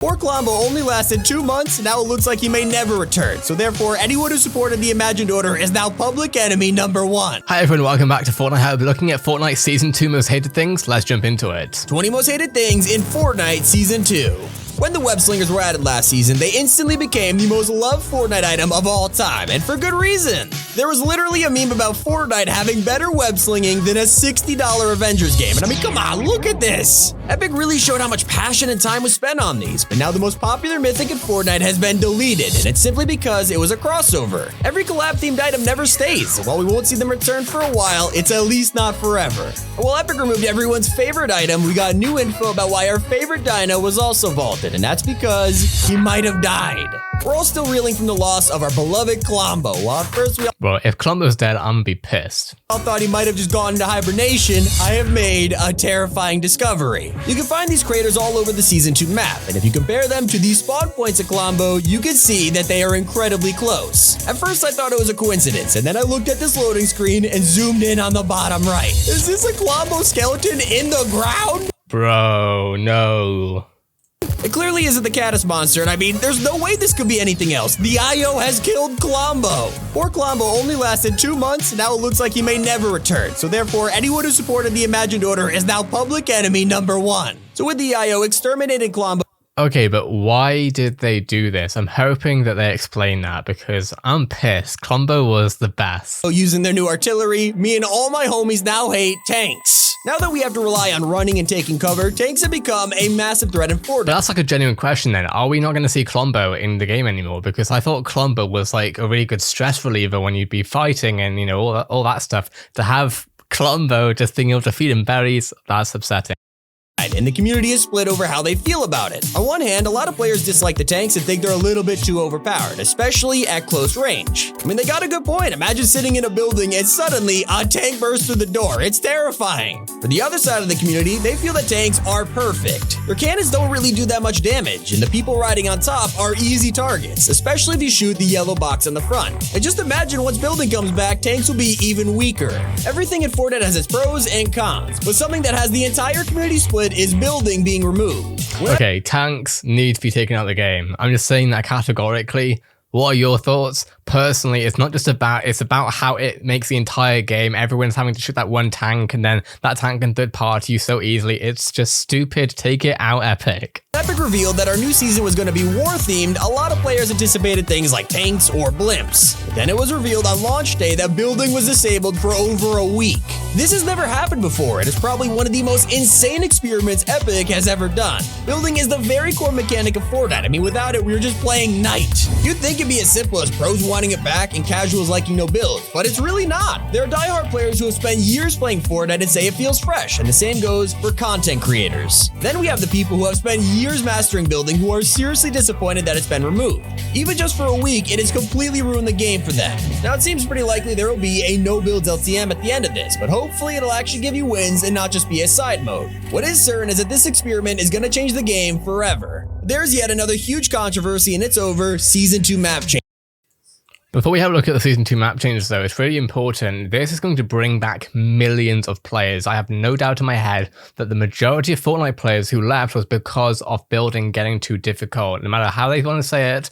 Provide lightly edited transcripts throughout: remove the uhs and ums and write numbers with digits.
Klombo only lasted 2 months, and now it looks like he may never return. So therefore, anyone who supported the Imagined Order is now public enemy number 1. Hi everyone, welcome back to Fortnite. I'll be looking at Fortnite Season 2 most hated things. Let's jump into it. 20 most hated things in Fortnite Season 2. When the web slingers were added last season, they instantly became the most loved Fortnite item of all time, and for good reason. There was literally a meme about Fortnite having better web slinging than a $60 Avengers game, and I mean, come on, look at this! Epic really showed how much passion and time was spent on these, but now the most popular mythic in Fortnite has been deleted, and it's simply because it was a crossover. Every collab-themed item never stays, so while we won't see them return for a while, it's at least not forever. And while Epic removed everyone's favorite item, we got new info about why our favorite dino was also vaulted, and that's because he might have died. We're all still reeling from the loss of our beloved Klombo. While at first we Well, if Klombo's dead, I'm gonna be pissed. all thought he might have just gone into hibernation, I have made a terrifying discovery. You can find these craters all over the Season 2 map, and if you compare them to the spawn points of Klombo, you can see that they are incredibly close. At first I thought it was a coincidence, and then I looked at this loading screen and zoomed in on the bottom right. Is this a Klombo skeleton in the ground? Bro, no. It clearly isn't the Caddis monster, and I mean, there's no way this could be anything else. The IO has killed Klombo. Klombo only lasted 2 months, and now it looks like he may never return. So therefore, anyone who supported the Imagined Order is now public enemy number 1. So with the IO exterminating Klombo, Okay, but why did they do this? I'm hoping that they explain that because I'm pissed. Klombo was the best. using their new artillery, me and all my homies now hate tanks. Now that we have to rely on running and taking cover, tanks have become a massive threat in But Fortnite. that's like a genuine question then. Are we not going to see Klombo in the game anymore? Because I thought Klombo was like a really good stress reliever when you'd be fighting and, you know, all that stuff. To have Klombo just being able to feed him berries, that's upsetting. And the community is split over how they feel about it. On one hand, a lot of players dislike the tanks and think they're a little bit too overpowered, especially at close range. I mean, they got a good point. Imagine sitting in a building and suddenly a tank bursts through the door. It's terrifying. For the other side of the community, they feel that tanks are perfect. Their cannons don't really do that much damage, and the people riding on top are easy targets, especially if you shoot the yellow box on the front. And just imagine once building comes back, tanks will be even weaker. Everything in Fortnite has its pros and cons, but something that has the entire community split is building being removed. Okay, tanks need to be taken out of the game. I'm just saying that categorically. What are your thoughts? Personally, it's not just about, it's about how it makes the entire game. Everyone's having to shoot that one tank and then that tank can third party you so easily. It's just stupid. Take it out, Epic. Epic revealed that our new season was going to be war-themed. A lot of players anticipated things like tanks or blimps. But then it was revealed on launch day that building was disabled for over a week. This has never happened before. It is probably one of the most insane experiments Epic has ever done. Building is the very core mechanic of Fortnite. I mean, without it, we were just playing night. You'd think it'd be as simple as pros wanting it back and casuals liking no builds, but it's really not. There are diehard players who have spent years playing Fortnite and say it feels fresh, and the same goes for content creators. Then we have the people who have spent years mastering building who are seriously disappointed that it's been removed. Even just for a week, it has completely ruined the game for them. Now it seems pretty likely there will be a no builds LTM at the end of this, but hopefully it'll actually give you wins and not just be a side mode. What is certain is that this experiment is going to change the game forever. There's yet another huge controversy, and it's over: Season 2 map change. Before we have a look at the Season 2 map changes though, it's really important. This is going to bring back millions of players. I have no doubt in my head that the majority of Fortnite players who left was because of building getting too difficult. No matter how they want to say it,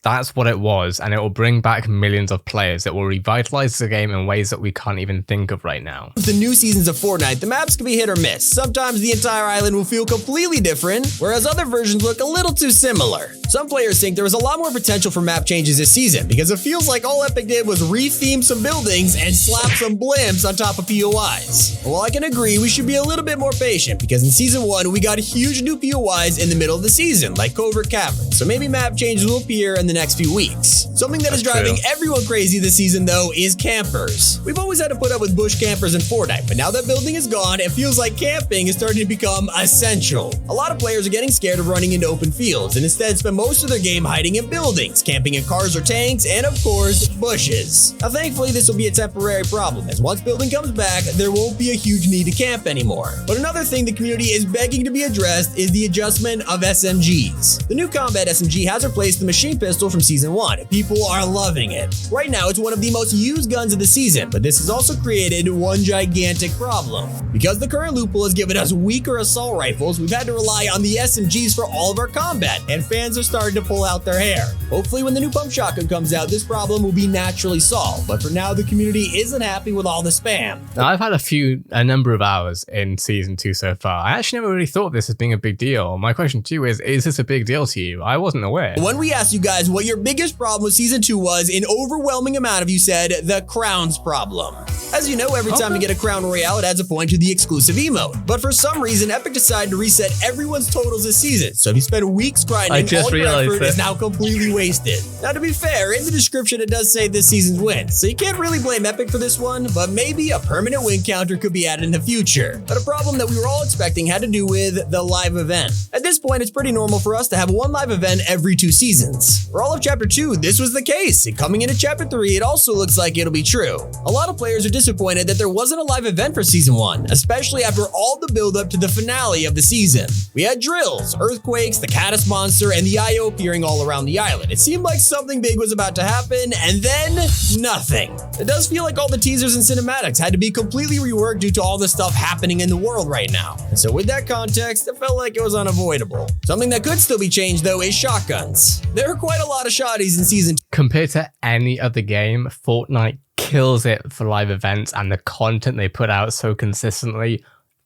that's what it was, and it will bring back millions of players. It will revitalize the game in ways that we can't even think of right now. With the new seasons of Fortnite, the maps can be hit or miss. Sometimes the entire island will feel completely different, whereas other versions look a little too similar. Some players think there was a lot more potential for map changes this season, because it feels like all Epic did was re-theme some buildings and slap some blimps on top of POIs. While I can agree, we should be a little bit more patient, because in Season 1, we got huge new POIs in the middle of the season, like Covert Cavern, so maybe map changes will appear in the next few weeks. Something that is driving everyone crazy this season, though, is campers. We've always had to put up with bush campers in Fortnite, but now that building is gone, it feels like camping is starting to become essential. A lot of players are getting scared of running into open fields and instead spend most of their game hiding in buildings, camping in cars or tanks, and of course, bushes. Now thankfully, this will be a temporary problem, as once building comes back, there won't be a huge need to camp anymore. But another thing the community is begging to be addressed is the adjustment of SMGs. The new combat SMG has replaced the machine pistol pistol from Season 1. People are loving it. Right now, it's one of the most used guns of the season, but this has also created one gigantic problem. Because the current loophole has given us weaker assault rifles, we've had to rely on the SMGs for all of our combat, and fans are starting to pull out their hair. Hopefully, when the new pump shotgun comes out, this problem will be naturally solved, but for now, the community isn't happy with all the spam. Now, I've had a number of hours in Season 2 so far. I actually never really thought of this as being a big deal. My question to you is this a big deal to you? I wasn't aware. When we asked you guys what your biggest problem with Season 2 was, an overwhelming amount of you said the crowns problem. As you know, every time you get a crown royale, it adds a point to the exclusive emote. But for some reason, Epic decided to reset everyone's totals this season. So if you spend weeks grinding, all your effort is now completely wasted. Now, to be fair, in the description, it does say this season's win. So you can't really blame Epic for this one, but maybe a permanent win counter could be added in the future. But a problem that we were all expecting had to do with the live event. At this point, it's pretty normal for us to have one live event every 2 seasons. For all of Chapter 2, this was the case. And coming into Chapter 3, it also looks like it'll be true. A lot of players are disappointed that there wasn't a live event for Season 1, especially after all the build-up to the finale of the season. We had drills, earthquakes, the Caddis monster, and the IO appearing all around the island. It seemed like something big was about to happen, and then nothing. It does feel like all the teasers and cinematics had to be completely reworked due to all the stuff happening in the world right now. And so with that context, it felt like it was unavoidable. Something that could still be changed, though, is shotguns. There are quite a lot of shotties in Season 2. Compared to any other game, Fortnite kills it for live events and the content they put out so consistently.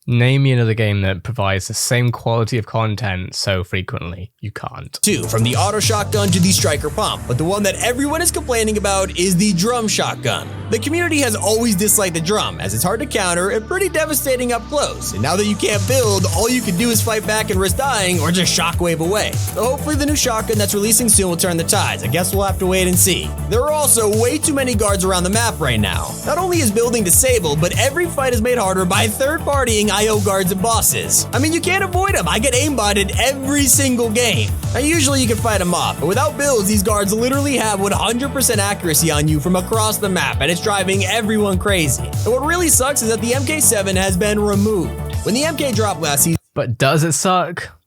Name me another game that provides the same quality of content so frequently. You can't. 2, from the auto shotgun to the striker pump, but the one that everyone is complaining about is the drum shotgun. The community has always disliked the drum, as it's hard to counter and pretty devastating up close. And now that you can't build, all you can do is fight back and risk dying or just shockwave away. So hopefully the new shotgun that's releasing soon will turn the tides. I guess we'll have to wait and see. There are also way too many guards around the map right now. Not only is building disabled, but every fight is made harder by third-partying IO guards and bosses. I mean, you can't avoid them. I get aimbotted every single game. Now, usually you can fight them off, but without builds, these guards literally have 100% accuracy on you from across the map, and it's driving everyone crazy. And what really sucks is that the MK7 has been removed. When the MK dropped last season... But does it suck?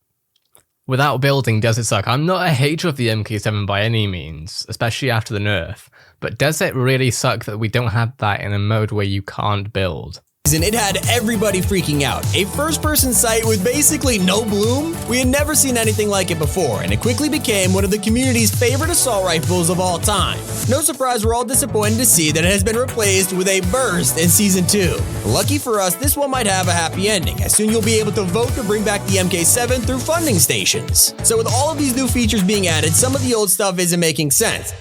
Without building, does it suck? I'm not a hater of the MK7 by any means, especially after the nerf, but does it really suck that we don't have that in a mode where you can't build? It had everybody freaking out. A first-person sight with basically no bloom? We had never seen anything like it before, and it quickly became one of the community's favorite assault rifles of all time. No surprise, we're all disappointed to see that it has been replaced with a burst in Season 2. Lucky for us, this one might have a happy ending, as soon you'll be able to vote to bring back the MK7 through funding stations. So with all of these new features being added, some of the old stuff isn't making sense.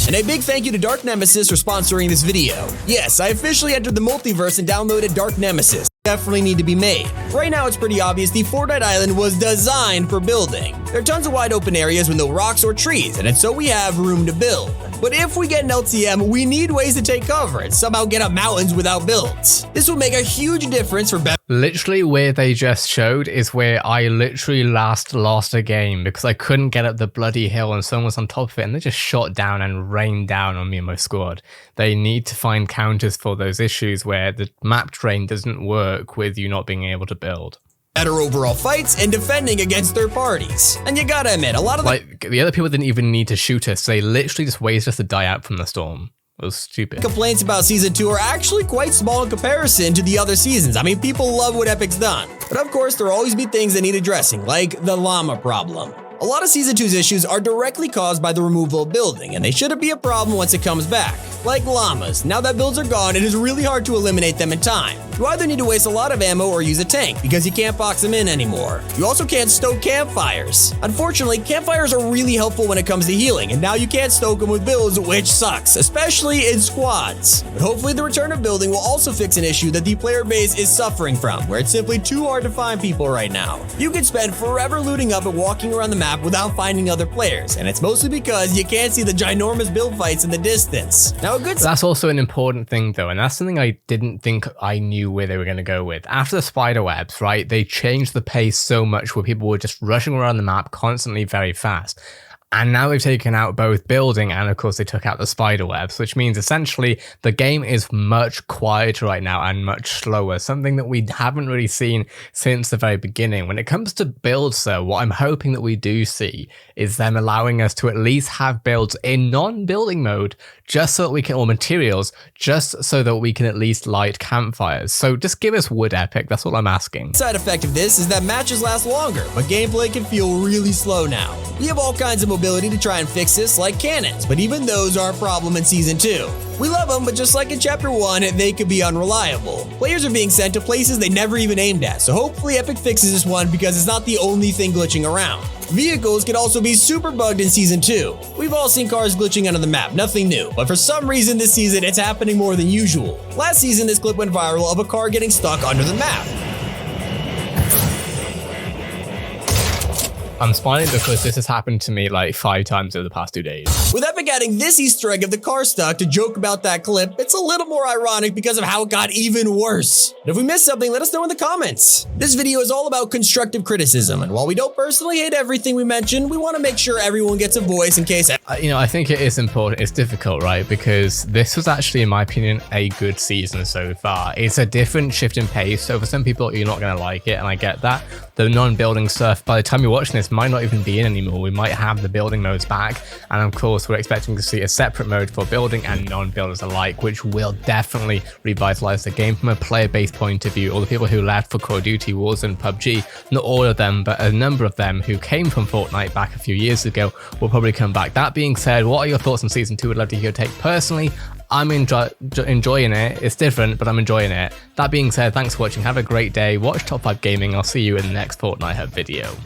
And a big thank you to Dark Nemesis for sponsoring this video. Yes, I officially entered the multiverse and downloaded Dark Nemesis. Definitely need to be made. Right now, it's pretty obvious the Fortnite island was designed for building. There are tons of wide open areas with no rocks or trees, and so we have room to build. But if we get an LTM, we need ways to take cover and somehow get up mountains without builds. This will make a huge difference for better. Literally where they just showed is where I literally last lost a game because I couldn't get up the bloody hill and someone was on top of it and they just shot down and rained down on me and my squad. They need to find counters for those issues where the map terrain doesn't work with you not being able to build. Better overall fights and defending against third parties. And you gotta admit, a lot of the other people didn't even need to shoot us. They literally just waited us to die out from the storm. It was stupid. Complaints about Season 2 are actually quite small in comparison to the other seasons. I mean, people love what Epic's done. But of course, there will always be things that need addressing, like the llama problem. A lot of Season 2's issues are directly caused by the removal of building, and they shouldn't be a problem once it comes back. Like llamas, now that builds are gone, it is really hard to eliminate them in time. You either need to waste a lot of ammo or use a tank, because you can't box them in anymore. You also can't stoke campfires. Unfortunately, campfires are really helpful when it comes to healing, and now you can't stoke them with builds, which sucks, especially in squads. But hopefully the return of building will also fix an issue that the player base is suffering from, where it's simply too hard to find people right now. You can spend forever looting up and walking around the map without finding other players, and it's mostly because you can't see the ginormous build fights in the distance. Now, that's also an important thing though, and that's something I didn't think I knew where they were going to go with. After the spider webs, right, they changed the pace so much where people were just rushing around the map constantly very fast. And now they've taken out both building and of course they took out the spider webs, which means essentially the game is much quieter right now and much slower, something that we haven't really seen since the very beginning. When it comes to builds though, what I'm hoping that we do see is them allowing us to at least have builds in non-building mode, just so that we can, or materials, just so that we can at least light campfires. So just give us wood epic, that's all I'm asking. Side effect of this is that matches last longer, but gameplay can feel really slow now. We have all kinds of mobility to try and fix this, like cannons, but even those are a problem in Season 2. We love them, but just like in Chapter 1, they could be unreliable. Players are being sent to places they never even aimed at, so hopefully Epic fixes this one because it's not the only thing glitching around. Vehicles could also be super bugged in Season 2. We've all seen cars glitching onto the map, nothing new, but for some reason this season it's happening more than usual. Last season this clip went viral of a car getting stuck under the map. I'm smiling because this has happened to me like 5 times over the past 2 days. With Epic adding this Easter egg of the car stuck to joke about that clip, it's a little more ironic because of how it got even worse. And if we missed something, let us know in the comments. This video is all about constructive criticism, and while we don't personally hate everything we mentioned, we want to make sure everyone gets a voice in case... I think it is important. It's difficult, right? Because this was actually, in my opinion, a good season so far. It's a different shift in pace, so for some people, you're not going to like it, and I get that. The non-building stuff, by the time you're watching this, might not even be in anymore. We might have the building modes back, and of course we're expecting to see a separate mode for building and non-builders alike, which will definitely revitalize the game from a player-based point of view. All the people who left for Call of Duty, Warzone, PUBG, not all of them, but a number of them who came from Fortnite back a few years ago will probably come back. That being said, what are your thoughts on Season 2? I'd love to hear your take. Personally, I'm enjoying it. It's different, but I'm enjoying it. That being said, thanks for watching. Have a great day. Watch Top 5 Gaming. I'll see you in the next Fortnite Hub video.